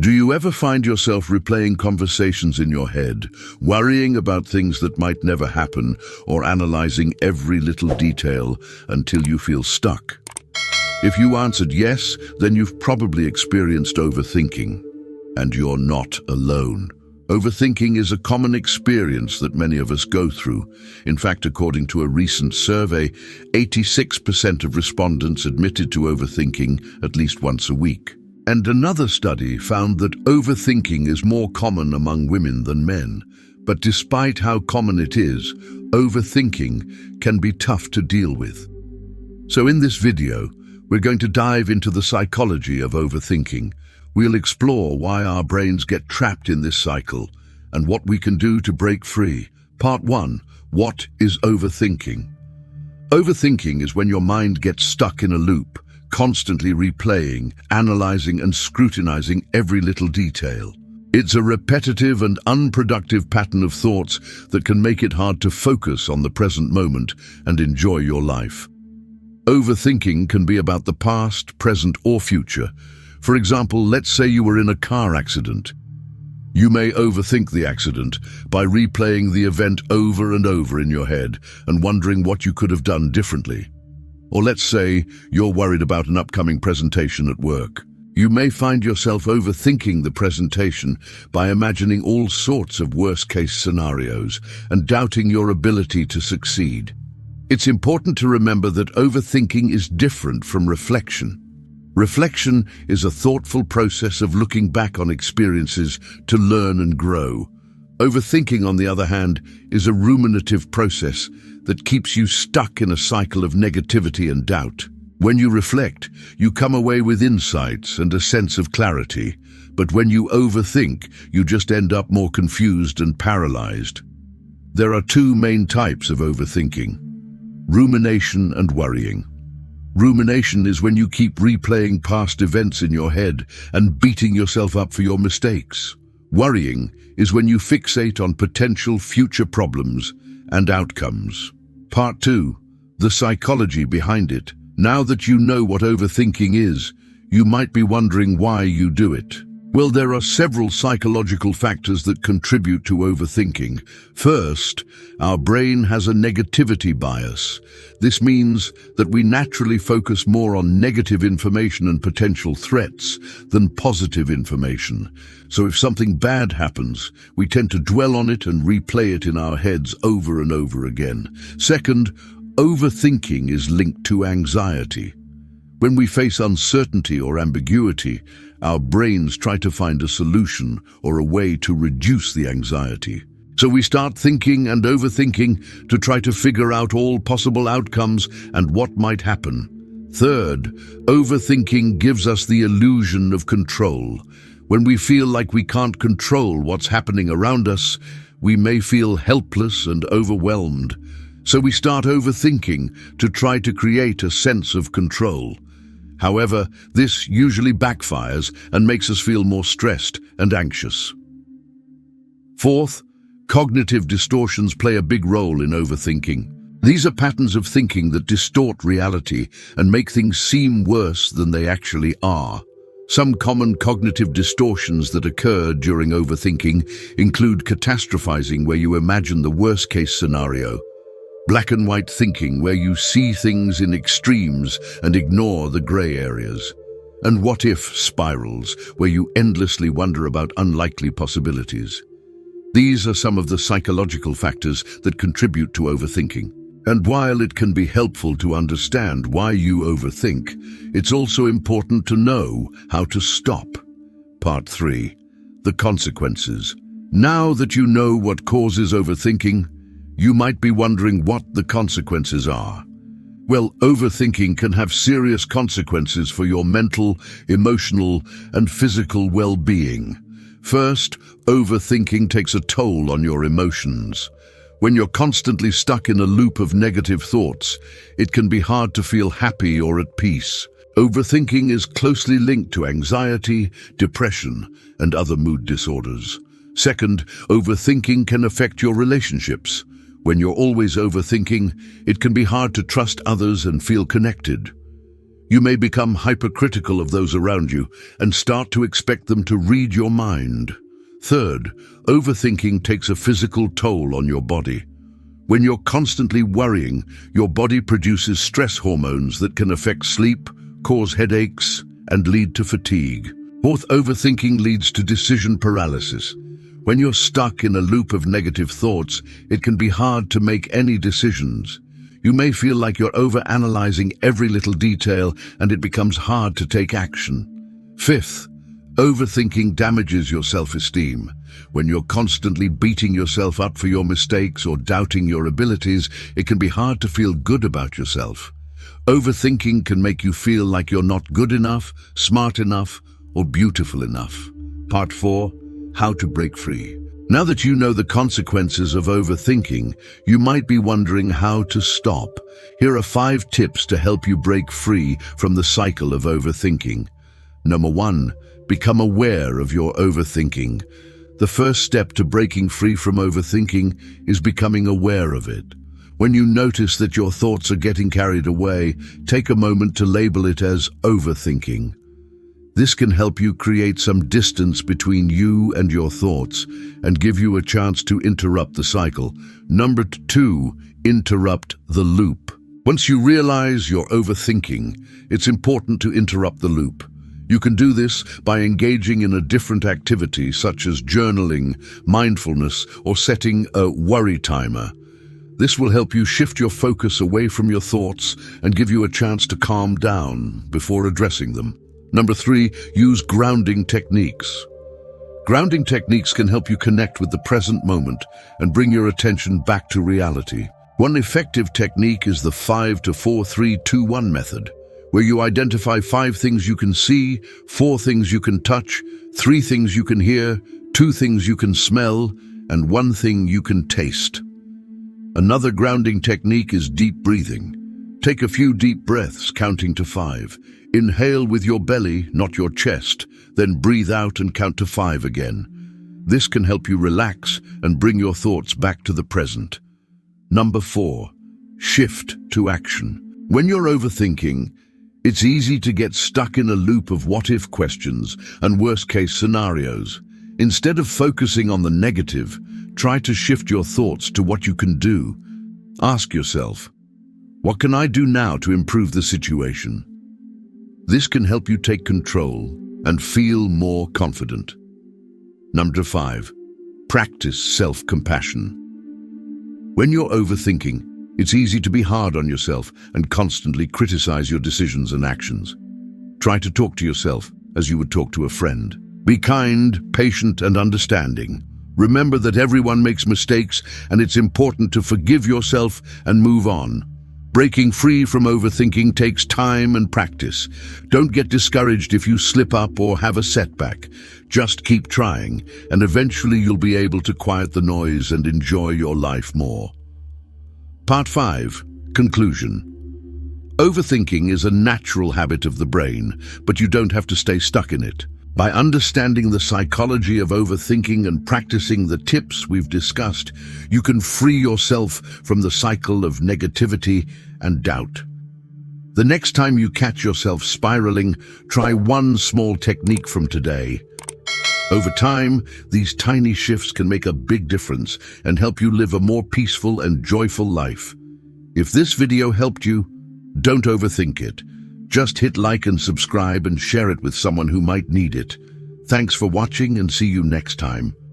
Do you ever find yourself replaying conversations in your head, worrying about things that might never happen, or analyzing every little detail until you feel stuck? If you answered yes, then you've probably experienced overthinking. And you're not alone. Overthinking is a common experience that many of us go through. In fact, according to a recent survey, 86% of respondents admitted to overthinking at least once a week. And another study found that overthinking is more common among women than men. But despite how common it is, overthinking can be tough to deal with. So in this video, we're going to dive into the psychology of overthinking. We'll explore why our brains get trapped in this cycle and what we can do to break free. Part 1. What is overthinking? Overthinking is when your mind gets stuck in a loop, constantly replaying, analyzing, and scrutinizing every little detail. It's a repetitive and unproductive pattern of thoughts that can make it hard to focus on the present moment and enjoy your life. Overthinking can be about the past, present, or future. For example, let's say you were in a car accident. You may overthink the accident by replaying the event over and over in your head and wondering what you could have done differently. Or let's say you're worried about an upcoming presentation at work. You may find yourself overthinking the presentation by imagining all sorts of worst-case scenarios and doubting your ability to succeed. It's important to remember that overthinking is different from reflection. Reflection is a thoughtful process of looking back on experiences to learn and grow. Overthinking, on the other hand, is a ruminative process that keeps you stuck in a cycle of negativity and doubt. When you reflect, you come away with insights and a sense of clarity. But when you overthink, you just end up more confused and paralyzed. There are two main types of overthinking: rumination and worrying. Rumination is when you keep replaying past events in your head and beating yourself up for your mistakes. Worrying is when you fixate on potential future problems and outcomes. Part 2. The psychology behind it. Now that you know what overthinking is, you might be wondering why you do it. Well, there are several psychological factors that contribute to overthinking. First, our brain has a negativity bias. This means that we naturally focus more on negative information and potential threats than positive information. So if something bad happens, we tend to dwell on it and replay it in our heads over and over again. Second, overthinking is linked to anxiety. When we face uncertainty or ambiguity, our brains try to find a solution or a way to reduce the anxiety. So we start thinking and overthinking to try to figure out all possible outcomes and what might happen. Third, overthinking gives us the illusion of control. When we feel like we can't control what's happening around us, we may feel helpless and overwhelmed. So we start overthinking to try to create a sense of control. However, this usually backfires and makes us feel more stressed and anxious. Fourth, cognitive distortions play a big role in overthinking. These are patterns of thinking that distort reality and make things seem worse than they actually are. Some common cognitive distortions that occur during overthinking include catastrophizing, where you imagine the worst-case scenario; black and white thinking, where you see things in extremes and ignore the gray areas; and what-if spirals, where you endlessly wonder about unlikely possibilities. These are some of the psychological factors that contribute to overthinking. And while it can be helpful to understand why you overthink, it's also important to know how to stop. Part 3. The consequences. Now that you know what causes overthinking, you might be wondering what the consequences are. Well, overthinking can have serious consequences for your mental, emotional, and physical well-being. First, overthinking takes a toll on your emotions. When you're constantly stuck in a loop of negative thoughts, it can be hard to feel happy or at peace. Overthinking is closely linked to anxiety, depression, and other mood disorders. Second, overthinking can affect your relationships. When you're always overthinking, it can be hard to trust others and feel connected. You may become hypercritical of those around you and start to expect them to read your mind. Third, overthinking takes a physical toll on your body. When you're constantly worrying, your body produces stress hormones that can affect sleep, cause headaches, and lead to fatigue. Fourth, overthinking leads to decision paralysis. When you're stuck in a loop of negative thoughts, it can be hard to make any decisions. You may feel like you're overanalyzing every little detail, and it becomes hard to take action. Fifth, overthinking damages your self-esteem. When you're constantly beating yourself up for your mistakes or doubting your abilities, it can be hard to feel good about yourself. Overthinking can make you feel like you're not good enough, smart enough, or beautiful enough. Part 4. How to break free. Now that you know the consequences of overthinking, you might be wondering how to stop. Here are 5 tips to help you break free from the cycle of overthinking. Number 1. Become aware of your overthinking. The first step to breaking free from overthinking is becoming aware of it. When you notice that your thoughts are getting carried away, take a moment to label it as overthinking. This can help you create some distance between you and your thoughts and give you a chance to interrupt the cycle. Number 2, interrupt the loop. Once you realize you're overthinking, it's important to interrupt the loop. You can do this by engaging in a different activity such as journaling, mindfulness, or setting a worry timer. This will help you shift your focus away from your thoughts and give you a chance to calm down before addressing them. Number 3, use grounding techniques. Grounding techniques can help you connect with the present moment and bring your attention back to reality. One effective technique is the 5-4-3-2-1 method, where you identify 5 things you can see, 4 things you can touch, 3 things you can hear, 2 things you can smell, and 1 thing you can taste. Another grounding technique is deep breathing. Take a few deep breaths, counting to 5. Inhale with your belly, not your chest, then breathe out and count to 5 again. This can help you relax and bring your thoughts back to the present. Number 4, shift to action. When you're overthinking, it's easy to get stuck in a loop of what-if questions and worst-case scenarios. Instead of focusing on the negative, try to shift your thoughts to what you can do. Ask yourself, what can I do now to improve the situation? This can help you take control and feel more confident. Number 5, practice self-compassion. When you're overthinking, it's easy to be hard on yourself and constantly criticize your decisions and actions. Try to talk to yourself as you would talk to a friend. Be kind, patient, and understanding. Remember that everyone makes mistakes, and it's important to forgive yourself and move on. Breaking free from overthinking takes time and practice. Don't get discouraged if you slip up or have a setback. Just keep trying, and eventually you'll be able to quiet the noise and enjoy your life more. Part 5. Conclusion. Overthinking is a natural habit of the brain, but you don't have to stay stuck in it. By understanding the psychology of overthinking and practicing the tips we've discussed, you can free yourself from the cycle of negativity and doubt. The next time you catch yourself spiraling, try one small technique from today. Over time, these tiny shifts can make a big difference and help you live a more peaceful and joyful life. If this video helped you, don't overthink it. Just hit like and subscribe and share it with someone who might need it. Thanks for watching, and see you next time.